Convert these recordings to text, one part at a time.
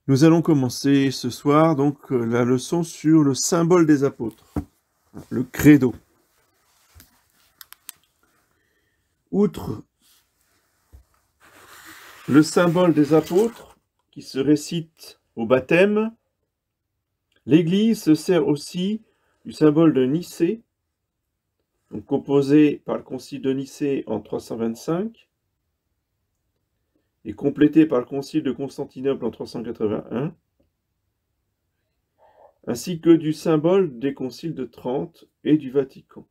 Nous allons commencer ce soir donc la leçon sur le symbole des apôtres, le credo. Outre le symbole des apôtres qui se récite au baptême, l'Église se sert aussi du symbole de Nicée, donc composé par le concile de Nicée en 325 et complété par le concile de Constantinople en 381, ainsi que du symbole des conciles de Trente et du Vatican.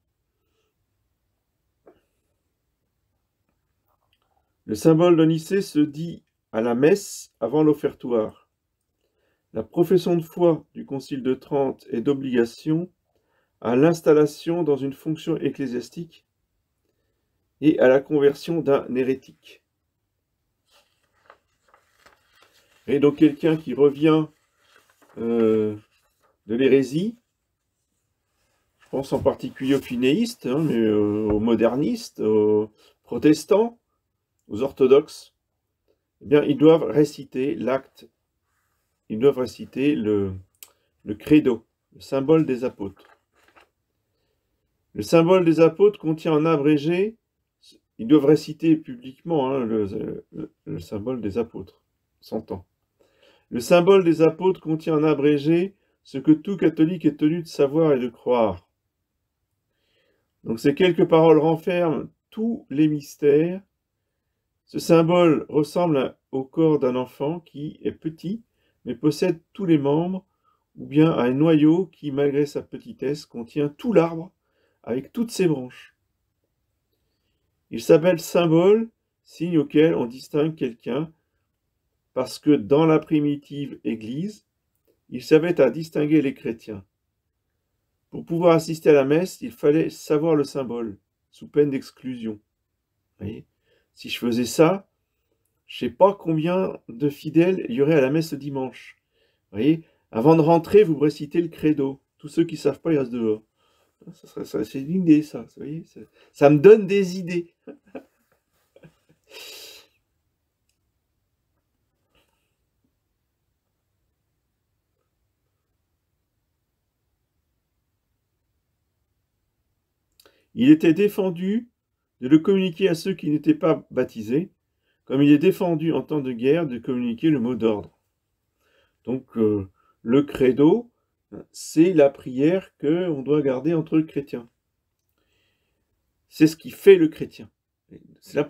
Le symbole de Nicée se dit à la messe avant l'offertoire. La profession de foi du concile de Trente est d'obligation à l'installation dans une fonction ecclésiastique et à la conversion d'un hérétique. Et donc quelqu'un qui revient de l'hérésie, je pense en particulier aux finéistes, mais aux modernistes, aux protestants, aux orthodoxes, eh bien, ils doivent réciter l'acte, ils doivent réciter le credo, le symbole des apôtres. Le symbole des apôtres contient en abrégé, ils doivent réciter publiquement le symbole des apôtres, s'entend. Le symbole des apôtres contient en abrégé ce que tout catholique est tenu de savoir et de croire. Donc ces quelques paroles renferment tous les mystères. Ce symbole ressemble au corps d'un enfant qui est petit, mais possède tous les membres, ou bien à un noyau qui, malgré sa petitesse, contient tout l'arbre avec toutes ses branches. Il s'appelle symbole, signe auquel on distingue quelqu'un, parce que dans la primitive Église, il servait à distinguer les chrétiens. Pour pouvoir assister à la messe, il fallait savoir le symbole, sous peine d'exclusion. Voyez, si je faisais ça, je ne sais pas combien de fidèles il y aurait à la messe dimanche. Voyez, avant de rentrer, vous récitez le credo. Tous ceux qui ne savent pas, ils restent dehors. C'est une idée, ça. Vous voyez, ça me donne des idées. Il était défendu de le communiquer à ceux qui n'étaient pas baptisés, comme il est défendu en temps de guerre de communiquer le mot d'ordre. Donc, le credo, c'est la prière qu'on doit garder entre chrétiens. C'est ce qui fait le chrétien.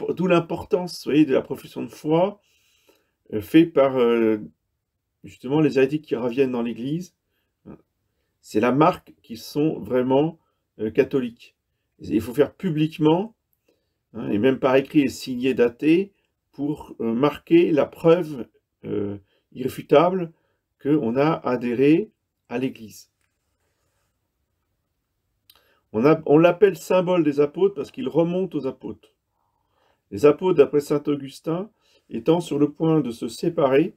D'où l'importance, vous voyez, de la profession de foi faite par justement les hérétiques qui reviennent dans l'Église. C'est la marque qu'ils sont vraiment catholiques. Il faut faire publiquement, et même par écrit et signé, daté, pour marquer la preuve irréfutable qu'on a adhéré à l'Église. On l'appelle symbole des apôtres parce qu'il remonte aux apôtres. Les apôtres, d'après saint Augustin, étant sur le point de se séparer,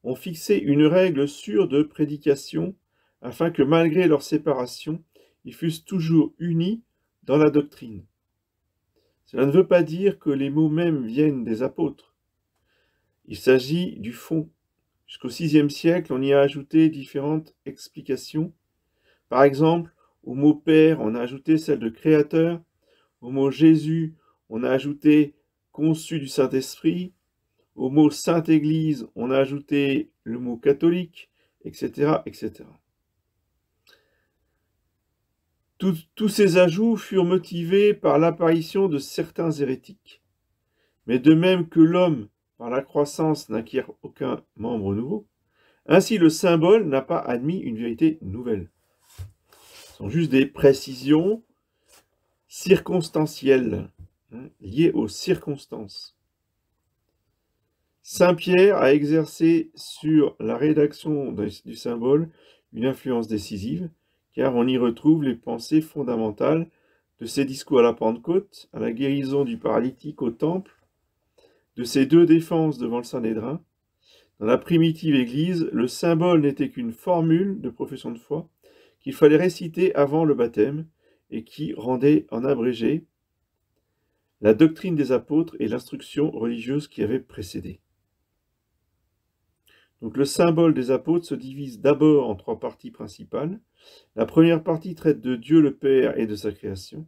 ont fixé une règle sûre de prédication afin que malgré leur séparation, ils fussent toujours unis dans la doctrine. Cela ne veut pas dire que les mots mêmes viennent des apôtres. Il s'agit du fond. Jusqu'au VIe siècle, on y a ajouté différentes explications. Par exemple, au mot Père, on a ajouté celle de Créateur. Au mot Jésus, on a ajouté conçu du Saint-Esprit. Au mot Sainte Église, on a ajouté le mot catholique, etc., etc. Tous ces ajouts furent motivés par l'apparition de certains hérétiques. Mais de même que l'homme, par la croissance, n'acquiert aucun membre nouveau, ainsi le symbole n'a pas admis une vérité nouvelle. Ce sont juste des précisions circonstancielles, liées aux circonstances. Saint Pierre a exercé sur la rédaction du symbole une influence décisive, car on y retrouve les pensées fondamentales de ses discours à la Pentecôte, à la guérison du paralytique au temple, de ses deux défenses devant le Sanhédrin. Dans la primitive Église, le symbole n'était qu'une formule de profession de foi qu'il fallait réciter avant le baptême et qui rendait en abrégé la doctrine des apôtres et l'instruction religieuse qui avait précédé. Donc le symbole des apôtres se divise d'abord en 3 parties principales. La première partie traite de Dieu le Père et de sa création.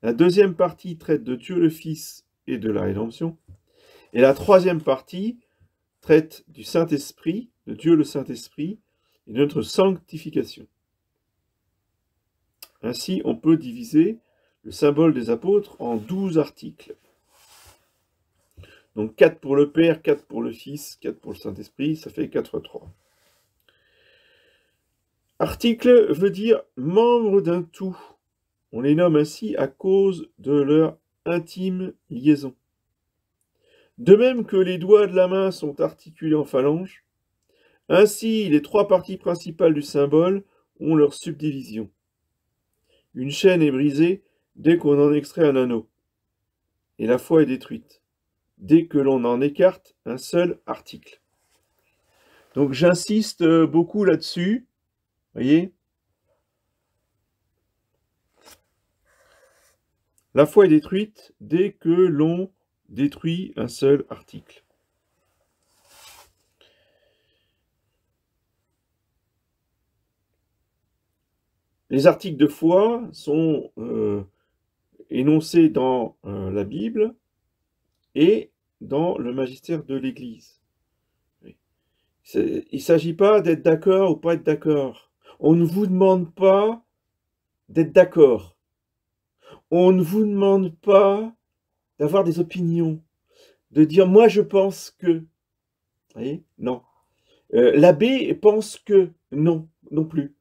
La deuxième partie traite de Dieu le Fils et de la rédemption. Et la troisième partie traite du Saint-Esprit, de Dieu le Saint-Esprit, et de notre sanctification. Ainsi, on peut diviser le symbole des apôtres en 12 articles. Donc 4 pour le Père, 4 pour le Fils, 4 pour le Saint-Esprit, ça fait 4 fois 3. Article veut dire membre d'un tout. On les nomme ainsi à cause de leur intime liaison. De même que les doigts de la main sont articulés en phalanges, ainsi les 3 parties principales du symbole ont leur subdivision. Une chaîne est brisée dès qu'on en extrait un anneau, et la foi est détruite dès que l'on en écarte un seul article. Donc j'insiste beaucoup là-dessus, voyez. La foi est détruite dès que l'on détruit un seul article. Les articles de foi sont énoncés dans la Bible et dans le magistère de l'Église. Il ne s'agit pas d'être d'accord ou pas être d'accord. On ne vous demande pas d'être d'accord. On ne vous demande pas d'avoir des opinions, de dire « moi je pense que ». Vous voyez? Non. L'abbé pense que. Non, non plus.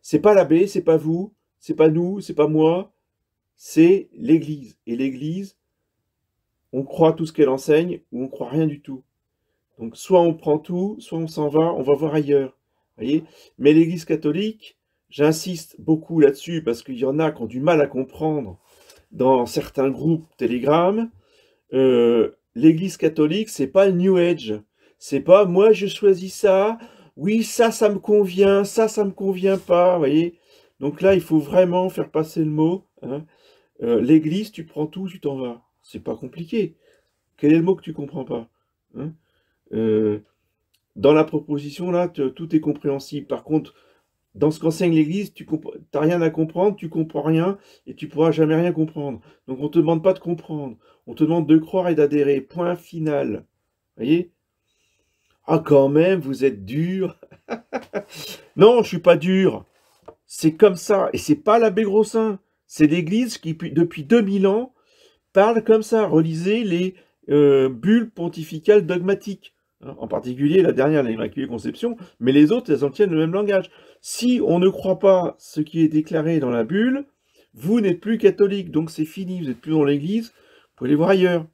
C'est pas l'abbé, c'est pas vous, c'est pas nous, c'est pas moi, c'est l'Église. Et l'Église, on croit tout ce qu'elle enseigne ou on croit rien du tout. Donc soit on prend tout, soit on s'en va, on va voir ailleurs. Voyez? Mais l'Église catholique, j'insiste beaucoup là-dessus parce qu'il y en a qui ont du mal à comprendre dans certains groupes Telegram. L'Église catholique, c'est pas le New Age. C'est pas moi je choisis ça, oui ça me convient, ça me convient pas, vous voyez. Donc là il faut vraiment faire passer le mot. Hein. L'Église, tu prends tout, tu t'en vas. C'est pas compliqué. Quel est le mot que tu comprends pas? Hein? Dans la proposition là, tout est compréhensible. Par contre, dans ce qu'enseigne l'Église, tu n'as rien à comprendre, tu comprends rien et tu pourras jamais rien comprendre. Donc on ne te demande pas de comprendre, on te demande de croire et d'adhérer. Point final. Vous voyez? Ah quand même, vous êtes dur. Non, je suis pas dur. C'est comme ça. Et c'est pas l'abbé Grossin. C'est l'Église qui, depuis 2000 ans, parle comme ça. Relisez les bulles pontificales dogmatiques. En particulier la dernière, l'Immaculée Conception, mais les autres, elles en tiennent le même langage. Si on ne croit pas ce qui est déclaré dans la bulle, vous n'êtes plus catholique, donc c'est fini, vous n'êtes plus dans l'Église, vous pouvez aller voir ailleurs.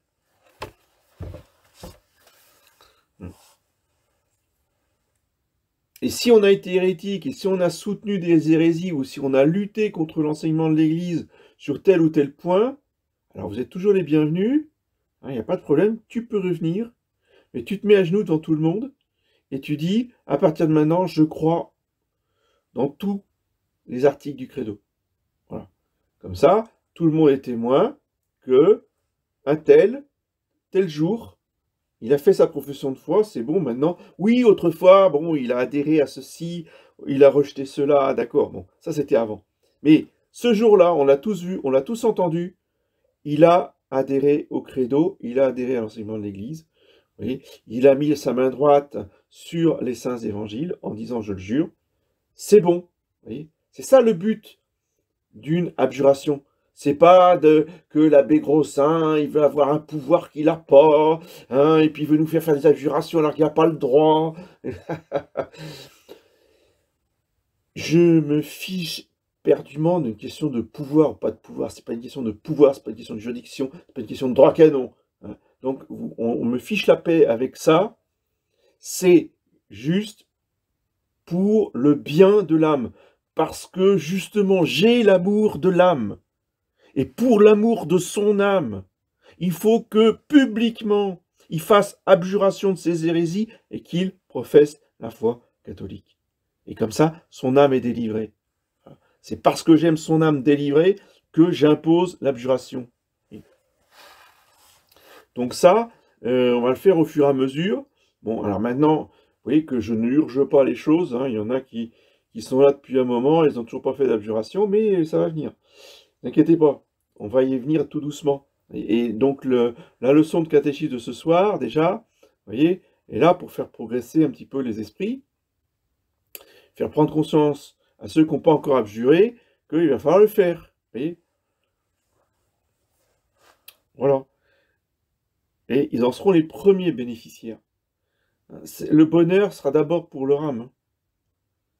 Et si on a été hérétique, et si on a soutenu des hérésies, ou si on a lutté contre l'enseignement de l'Église sur tel ou tel point, alors vous êtes toujours les bienvenus, il n'y a pas de problème, tu peux revenir, mais tu te mets à genoux devant tout le monde, et tu dis, à partir de maintenant, je crois dans tous les articles du credo. Voilà. Comme ça, tout le monde est témoin que un tel jour, il a fait sa profession de foi, c'est bon maintenant. Oui, autrefois, bon, il a adhéré à ceci, il a rejeté cela, d'accord, bon, ça c'était avant. Mais ce jour-là, on l'a tous vu, on l'a tous entendu, il a adhéré au credo, il a adhéré à l'enseignement de l'Église. Vous voyez, il a mis sa main droite sur les saints évangiles en disant, je le jure, c'est bon. Vous voyez, c'est ça le but d'une abjuration. C'est pas que l'abbé Grossin, il veut avoir un pouvoir qu'il n'a pas, hein, et puis il veut nous faire des abjurations alors qu'il n'a pas le droit. Je me fiche perdument d'une question de pouvoir ou pas de pouvoir. C'est pas une question de pouvoir, c'est pas une question de juridiction, c'est pas une question de droit canon. Hein. Donc on me fiche la paix avec ça. C'est juste pour le bien de l'âme. Parce que justement, j'ai l'amour de l'âme. Et pour l'amour de son âme, il faut que publiquement, il fasse abjuration de ses hérésies et qu'il professe la foi catholique. Et comme ça, son âme est délivrée. C'est parce que j'aime son âme délivrée que j'impose l'abjuration. Donc ça, on va le faire au fur et à mesure. Bon, alors maintenant, voyez que je ne urge pas les choses, hein. Il y en a qui sont là depuis un moment, ils n'ont toujours pas fait d'abjuration, mais ça va venir. N'inquiétez pas, on va y venir tout doucement. Et donc la leçon de catéchisme de ce soir, déjà, vous voyez, est là pour faire progresser un petit peu les esprits, faire prendre conscience à ceux qui n'ont pas encore abjuré qu'il va falloir le faire. Vous voyez, voilà. Et ils en seront les premiers bénéficiaires. Le bonheur sera d'abord pour leur âme.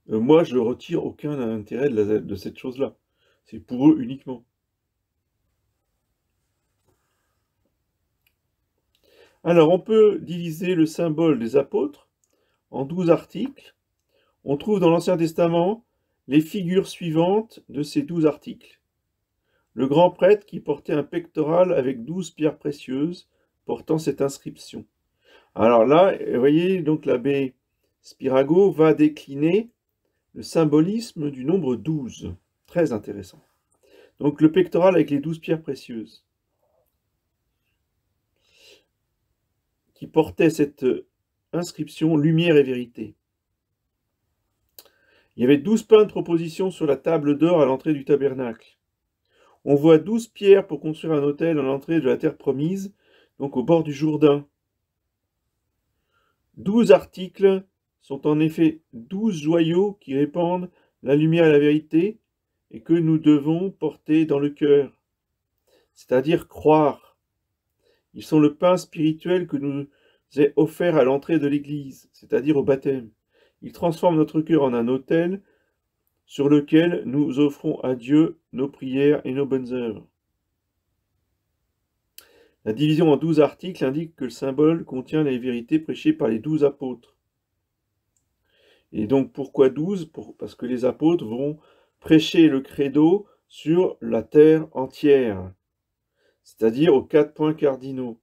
Moi, je ne retire aucun intérêt de cette chose-là. C'est pour eux uniquement. Alors, on peut diviser le symbole des apôtres en 12 articles. On trouve dans l'Ancien Testament les figures suivantes de ces 12 articles. Le grand prêtre qui portait un pectoral avec 12 pierres précieuses portant cette inscription. Alors là, vous voyez, donc l'abbé Spirago va décliner le symbolisme du nombre 12. Très intéressant. Donc le pectoral avec les 12 pierres précieuses, qui portait cette inscription « Lumière et vérité ». Il y avait 12 pains de proposition sur la table d'or à l'entrée du tabernacle. On voit 12 pierres pour construire un autel à l'entrée de la terre promise, donc au bord du Jourdain. 12 articles sont en effet 12 joyaux qui répandent la lumière et la vérité et que nous devons porter dans le cœur, c'est-à-dire croire. Ils sont le pain spirituel que nous est offert à l'entrée de l'Église, c'est-à-dire au baptême. Ils transforment notre cœur en un autel sur lequel nous offrons à Dieu nos prières et nos bonnes œuvres. La division en 12 articles indique que le symbole contient les vérités prêchées par les 12 apôtres. Et donc pourquoi 12 ? Parce que les apôtres vont prêcher le credo sur la terre entière, c'est-à-dire aux 4 points cardinaux.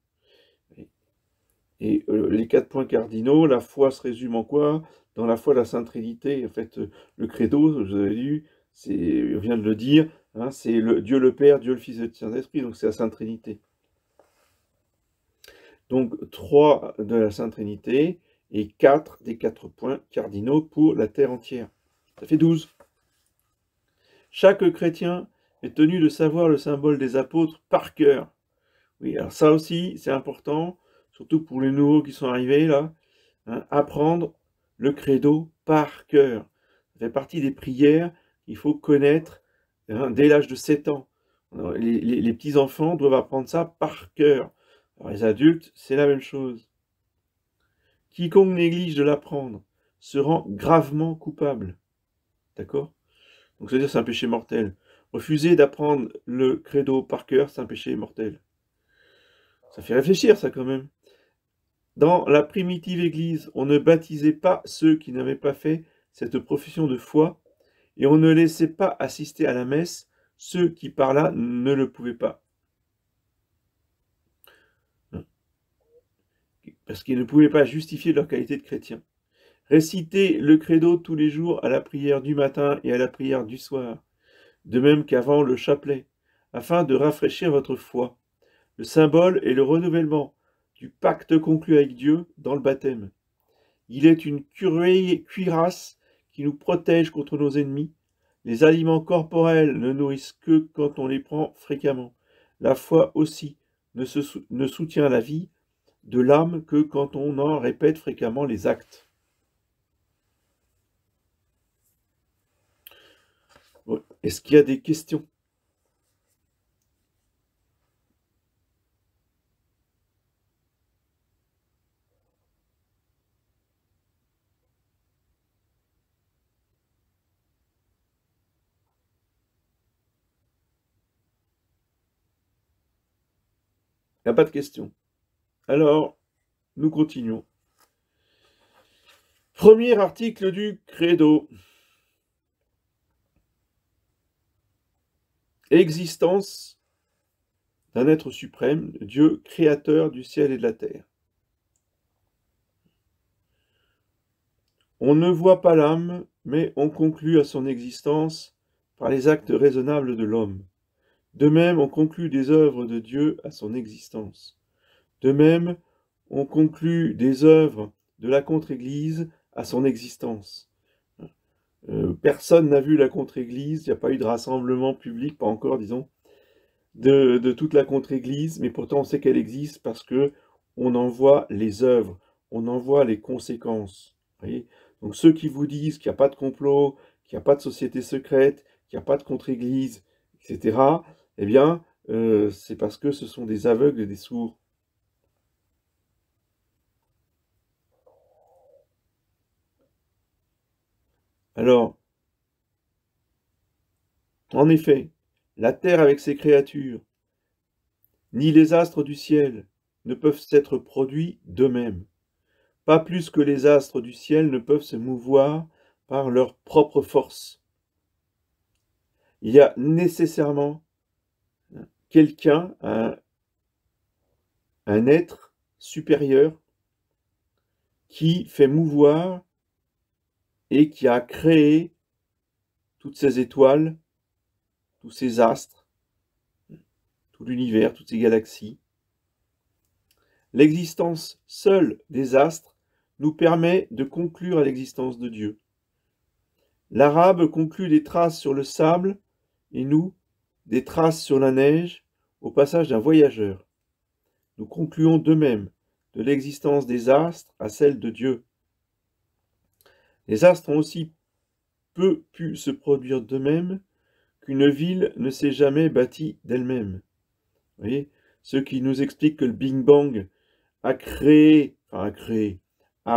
Et les 4 points cardinaux, la foi se résume en quoi ? Dans la foi de la Sainte Trinité. En fait, le credo, je vous avais lu, je viens de le dire, hein, c'est Dieu le Père, Dieu le Fils et le Saint-Esprit, donc c'est la Sainte Trinité. Donc 3 de la Sainte Trinité et 4 des 4 points cardinaux pour la terre entière. Ça fait 12. Chaque chrétien est tenu de savoir le symbole des apôtres par cœur. Oui, alors ça aussi, c'est important, surtout pour les nouveaux qui sont arrivés là, hein, apprendre le credo par cœur. Ça fait partie des prières qu'il faut connaître, hein, dès l'âge de 7 ans. Alors, les petits-enfants doivent apprendre ça par cœur. Alors, les adultes, c'est la même chose. Quiconque néglige de l'apprendre se rend gravement coupable. D'accord ? Donc, c'est-à-dire c'est un péché mortel. Refuser d'apprendre le credo par cœur, c'est un péché mortel. Ça fait réfléchir, ça, quand même. Dans la primitive Église, on ne baptisait pas ceux qui n'avaient pas fait cette profession de foi, et on ne laissait pas assister à la messe ceux qui par là ne le pouvaient pas. Parce qu'ils ne pouvaient pas justifier leur qualité de chrétien. Récitez le credo tous les jours à la prière du matin et à la prière du soir, de même qu'avant le chapelet, afin de rafraîchir votre foi. Le symbole est le renouvellement du pacte conclu avec Dieu dans le baptême. Il est une cuirasse qui nous protège contre nos ennemis. Les aliments corporels ne nourrissent que quand on les prend fréquemment. La foi aussi ne soutient la vie de l'âme que quand on en répète fréquemment les actes. Est-ce qu'il y a des questions ? Il n'y a pas de questions. Alors, nous continuons. Premier article du credo. Existence d'un être suprême, Dieu créateur du ciel et de la terre. On ne voit pas l'âme, mais on conclut à son existence par les actes raisonnables de l'homme. De même, on conclut des œuvres de Dieu à son existence. De même, on conclut des œuvres de la contre-église à son existence. Personne n'a vu la contre-église, il n'y a pas eu de rassemblement public, pas encore, disons, de toute la contre-église, mais pourtant on sait qu'elle existe parce que on en voit les œuvres, on en voit les conséquences. Voyez, donc ceux qui vous disent qu'il n'y a pas de complot, qu'il n'y a pas de société secrète, qu'il n'y a pas de contre-église, etc., eh bien, c'est parce que ce sont des aveugles et des sourds. Alors, en effet, la terre avec ses créatures, ni les astres du ciel ne peuvent s'être produits d'eux-mêmes. Pas plus que les astres du ciel ne peuvent se mouvoir par leur propre force. Il y a nécessairement quelqu'un, un être supérieur qui fait mouvoir et qui a créé toutes ces étoiles, tous ces astres, tout l'univers, toutes ces galaxies. L'existence seule des astres nous permet de conclure à l'existence de Dieu. L'arabe conclut des traces sur le sable et nous, des traces sur la neige au passage d'un voyageur. Nous concluons de même de l'existence des astres à celle de Dieu. Les astres ont aussi peu pu se produire d'eux-mêmes qu'une ville ne s'est jamais bâtie d'elle-même. Vous voyez, ceux qui nous expliquent que le Big Bang a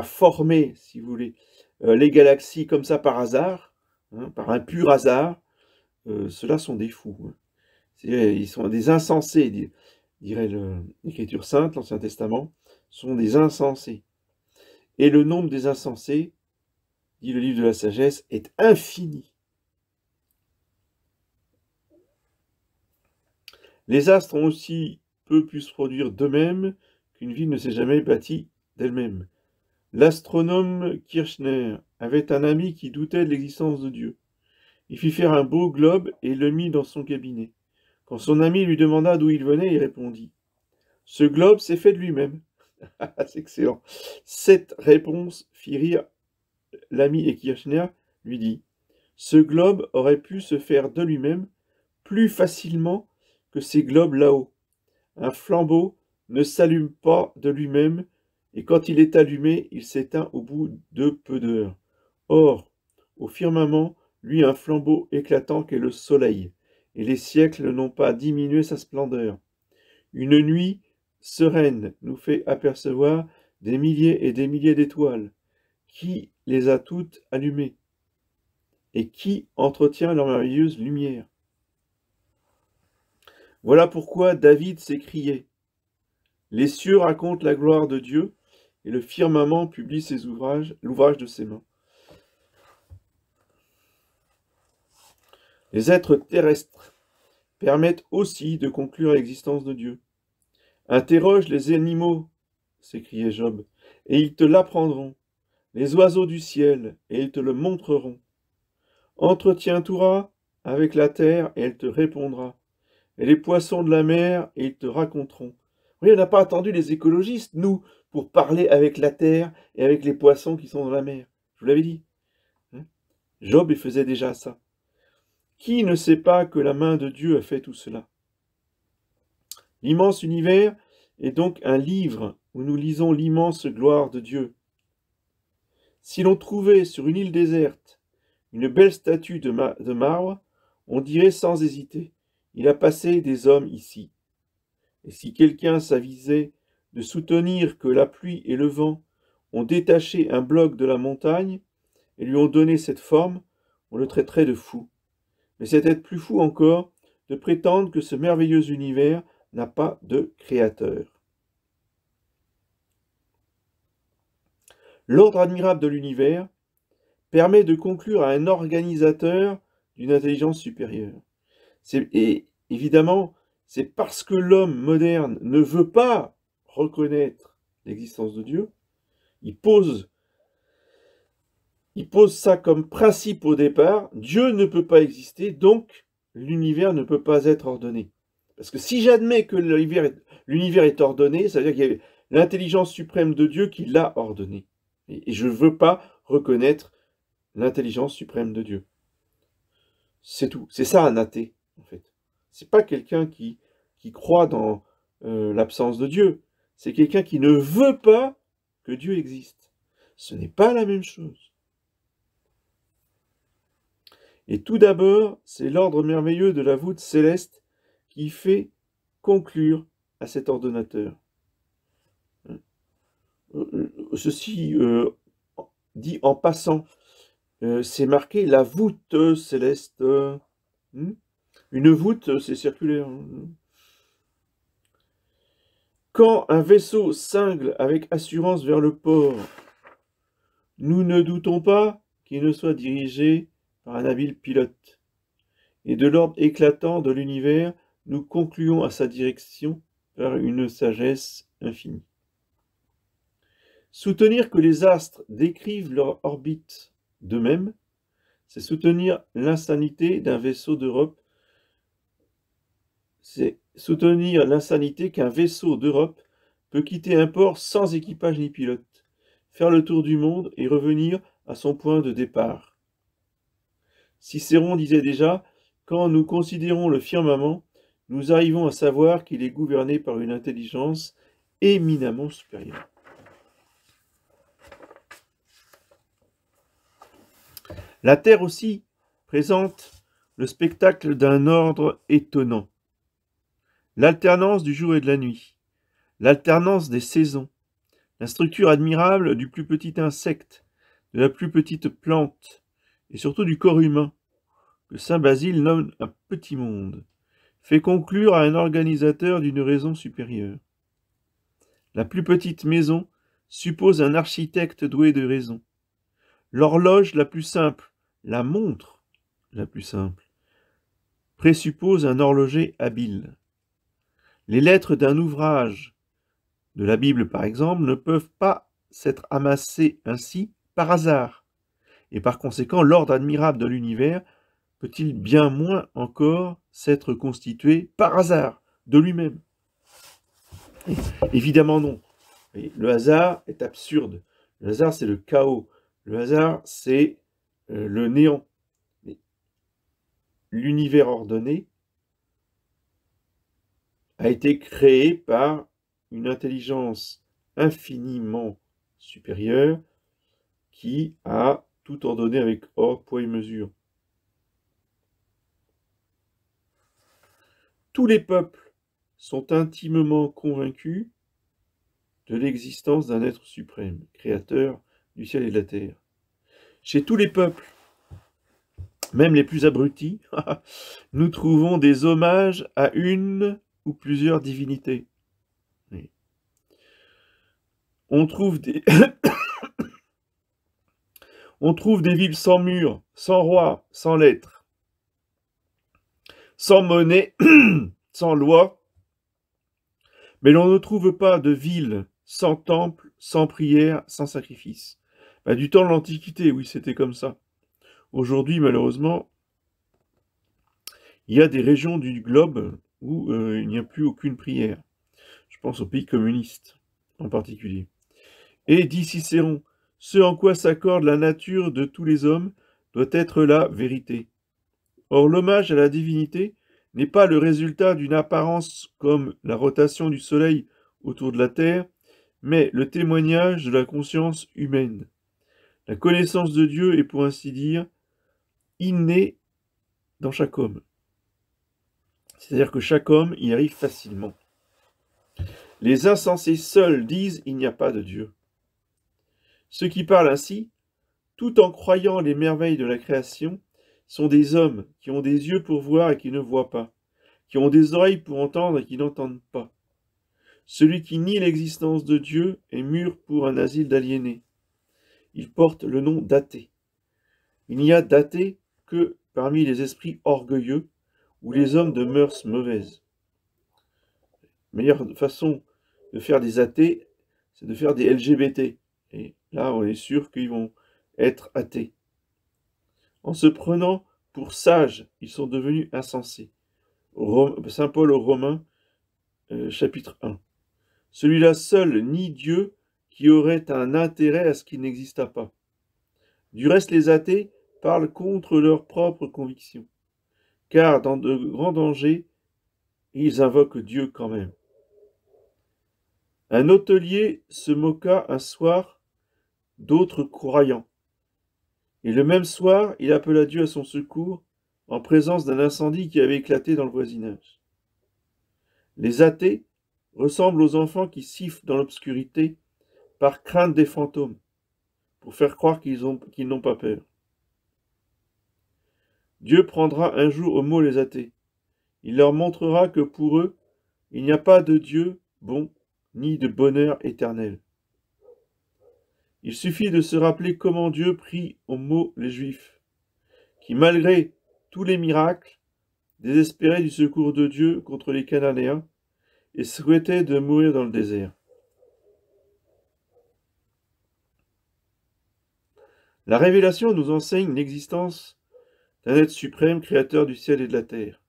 formé, si vous voulez, les galaxies comme ça par hasard, hein, par un pur hasard, ceux-là sont des fous. Hein. Ils sont des insensés, dirait l'Écriture sainte, l'Ancien Testament, sont des insensés. Et le nombre des insensés, dit le livre de la sagesse, est infini. Les astres ont aussi peu pu se produire d'eux-mêmes qu'une ville ne s'est jamais bâtie d'elle-même. L'astronome Kirchner avait un ami qui doutait de l'existence de Dieu. Il fit faire un beau globe et le mit dans son cabinet. Quand son ami lui demanda d'où il venait, il répondit « Ce globe s'est fait de lui-même. » C'est excellent. Cette réponse fit rire l'ami et Kirchner lui dit « Ce globe aurait pu se faire de lui-même plus facilement que ces globes là-haut. Un flambeau ne s'allume pas de lui-même, et quand il est allumé, il s'éteint au bout de peu d'heures. Or, au firmament, lui un flambeau éclatant qu'est le soleil, et les siècles n'ont pas diminué sa splendeur. Une nuit sereine nous fait apercevoir des milliers et des milliers d'étoiles. Qui les a toutes allumées? Et qui entretient leur merveilleuse lumière? Voilà pourquoi David s'écriait « Les cieux racontent la gloire de Dieu, et le firmament publie ses ouvrages, l'ouvrage de ses mains. » Les êtres terrestres permettent aussi de conclure à l'existence de Dieu. « Interroge les animaux, s'écriait Job, et ils te l'apprendront, les oiseaux du ciel, et ils te le montreront. Entretiens-toi avec la terre, et elle te répondra, et les poissons de la mer, et ils te raconteront. » Oui, on n'a pas attendu les écologistes, nous, pour parler avec la terre et avec les poissons qui sont dans la mer. Je vous l'avais dit. Job, il faisait déjà ça. Qui ne sait pas que la main de Dieu a fait tout cela? L'immense univers est donc un livre où nous lisons l'immense gloire de Dieu. Si l'on trouvait sur une île déserte une belle statue de marbre, on dirait sans hésiter, il a passé des hommes ici. Et si quelqu'un s'avisait de soutenir que la pluie et le vent ont détaché un bloc de la montagne et lui ont donné cette forme, on le traiterait de fou. Mais c'est être plus fou encore de prétendre que ce merveilleux univers n'a pas de créateur. L'ordre admirable de l'univers permet de conclure à un organisateur d'une intelligence supérieure. Et évidemment, c'est parce que l'homme moderne ne veut pas reconnaître l'existence de Dieu, il pose ça comme principe au départ, Dieu ne peut pas exister, donc l'univers ne peut pas être ordonné. Parce que si j'admets que l'univers est ordonné, ça veut dire qu'il y a l'intelligence suprême de Dieu qui l'a ordonné. Et je ne veux pas reconnaître l'intelligence suprême de Dieu. C'est tout. C'est ça un athée, en fait. C'est pas quelqu'un qui croit dans l'absence de Dieu. C'est quelqu'un qui ne veut pas que Dieu existe. Ce n'est pas la même chose. Et tout d'abord, c'est l'ordre merveilleux de la voûte céleste qui fait conclure à cet ordonnateur. Ceci dit en passant, c'est marqué la voûte céleste. Une voûte, c'est circulaire. Quand un vaisseau cingle avec assurance vers le port, nous ne doutons pas qu'il ne soit dirigé par un habile pilote. Et de l'ordre éclatant de l'univers, nous concluons à sa direction par une sagesse infinie. Soutenir que les astres décrivent leur orbite d'eux-mêmes, c'est soutenir l'insanité d'un vaisseau d'Europe. C'est soutenir l'insanité qu'un vaisseau d'Europe peut quitter un port sans équipage ni pilote, faire le tour du monde et revenir à son point de départ. Cicéron disait déjà, quand nous considérons le firmament, nous arrivons à savoir qu'il est gouverné par une intelligence éminemment supérieure. La Terre aussi présente le spectacle d'un ordre étonnant. L'alternance du jour et de la nuit, l'alternance des saisons, la structure admirable du plus petit insecte, de la plus petite plante, et surtout du corps humain, que saint Basile nomme un petit monde, fait conclure à un organisateur d'une raison supérieure. La plus petite maison suppose un architecte doué de raison. L'horloge la plus simple, la montre la plus simple, présuppose un horloger habile. Les lettres d'un ouvrage, de la Bible par exemple, ne peuvent pas s'être amassées ainsi par hasard. Et par conséquent, l'ordre admirable de l'univers peut-il bien moins encore s'être constitué par hasard de lui-même? Évidemment non. Le hasard est absurde. Le hasard, c'est le chaos. Le hasard, c'est le néant. L'univers ordonné a été créé par une intelligence infiniment supérieure qui a tout ordonné avec ordre, poids et mesure. Tous les peuples sont intimement convaincus de l'existence d'un être suprême, créateur du ciel et de la terre. Chez tous les peuples, même les plus abrutis, nous trouvons des hommages à une ou plusieurs divinités. Oui. On trouve des villes sans murs, sans roi, sans lettres, sans monnaie, sans loi, mais l'on ne trouve pas de villes sans temple, sans prière, sans sacrifice. Du temps de l'Antiquité, oui, c'était comme ça. Aujourd'hui, malheureusement, il y a des régions du globe où il n'y a plus aucune prière. Je pense aux pays communistes, en particulier. Et dit Cicéron, ce en quoi s'accorde la nature de tous les hommes doit être la vérité. Or, l'hommage à la divinité n'est pas le résultat d'une apparence comme la rotation du soleil autour de la Terre, mais le témoignage de la conscience humaine. La connaissance de Dieu est, pour ainsi dire, innée dans chaque homme. C'est-à-dire que chaque homme y arrive facilement. Les insensés seuls disent « il n'y a pas de Dieu ». Ceux qui parlent ainsi, tout en croyant les merveilles de la création, sont des hommes qui ont des yeux pour voir et qui ne voient pas, qui ont des oreilles pour entendre et qui n'entendent pas. Celui qui nie l'existence de Dieu est mûr pour un asile d'aliénés. Il porte le nom d'athée. Il n'y a d'athée que parmi les esprits orgueilleux ou les hommes de mœurs mauvaises. La meilleure façon de faire des athées, c'est de faire des LGBT. Et là, on est sûr qu'ils vont être athées. En se prenant pour sages, ils sont devenus insensés. Saint Paul aux Romains, chapitre 1. Celui-là seul nie Dieu qui auraient un intérêt à ce qui n'exista pas. Du reste, les athées parlent contre leurs propres convictions, car dans de grands dangers, ils invoquent Dieu quand même. Un hôtelier se moqua un soir d'autres croyants, et le même soir, il appela Dieu à son secours en présence d'un incendie qui avait éclaté dans le voisinage. Les athées ressemblent aux enfants qui sifflent dans l'obscurité par crainte des fantômes, pour faire croire qu'ils n'ont pas peur. Dieu prendra un jour au mot les athées. Il leur montrera que pour eux, il n'y a pas de Dieu bon, ni de bonheur éternel. Il suffit de se rappeler comment Dieu prit au mot les Juifs, qui, malgré tous les miracles, désespéraient du secours de Dieu contre les Cananéens et souhaitaient de mourir dans le désert. La révélation nous enseigne l'existence d'un être suprême, créateur du ciel et de la terre.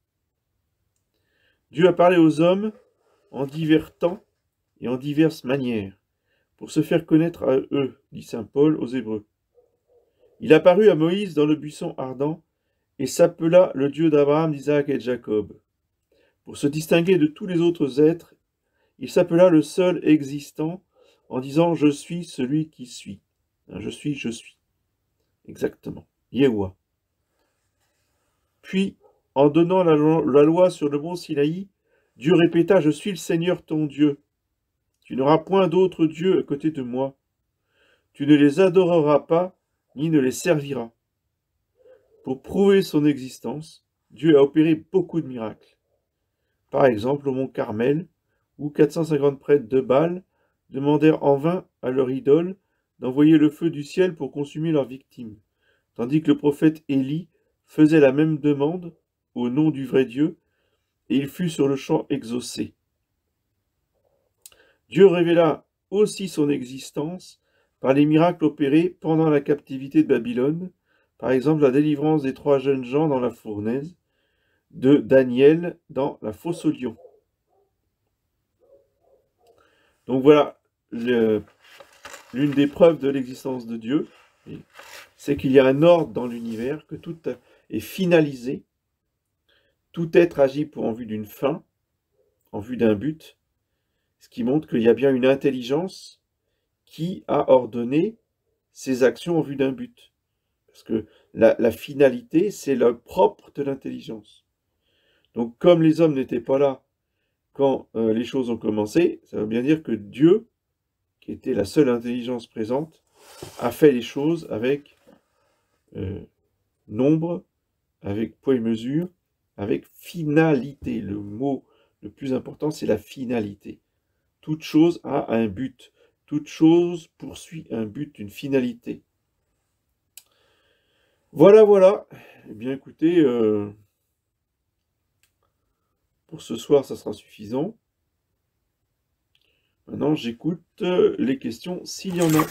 Dieu a parlé aux hommes en divers temps et en diverses manières, pour se faire connaître à eux, dit saint Paul aux Hébreux. Il apparut à Moïse dans le buisson ardent et s'appela le Dieu d'Abraham, d'Isaac et de Jacob. Pour se distinguer de tous les autres êtres, il s'appela le seul existant en disant « Je suis celui qui suis ». Je suis. Exactement. Yehoua. Puis, en donnant la loi sur le mont Sinaï, Dieu répéta « Je suis le Seigneur ton Dieu. Tu n'auras point d'autre Dieu à côté de moi. Tu ne les adoreras pas, ni ne les serviras. » Pour prouver son existence, Dieu a opéré beaucoup de miracles. Par exemple, au mont Carmel, où 450 prêtres de Baal demandèrent en vain à leur idole d'envoyer le feu du ciel pour consumer leurs victimes, tandis que le prophète Élie faisait la même demande au nom du vrai Dieu, et il fut sur le champ exaucé. Dieu révéla aussi son existence par les miracles opérés pendant la captivité de Babylone, par exemple la délivrance des 3 jeunes gens dans la fournaise, de Daniel dans la fosse aux lions. Donc voilà, l'une des preuves de l'existence de Dieu, c'est qu'il y a un ordre dans l'univers, que tout est finalisé, tout être agit en vue d'une fin, en vue d'un but, ce qui montre qu'il y a bien une intelligence qui a ordonné ses actions en vue d'un but. Parce que la finalité, c'est le propre de l'intelligence. Donc comme les hommes n'étaient pas là quand les choses ont commencé, ça veut bien dire que Dieu, qui était la seule intelligence présente, a fait les choses avec nombre, avec poids et mesure, avec finalité. Le mot le plus important, c'est la finalité. Toute chose a un but. Toute chose poursuit un but, une finalité. Voilà. Eh bien, écoutez, pour ce soir, ça sera suffisant. Maintenant, j'écoute les questions s'il y en a.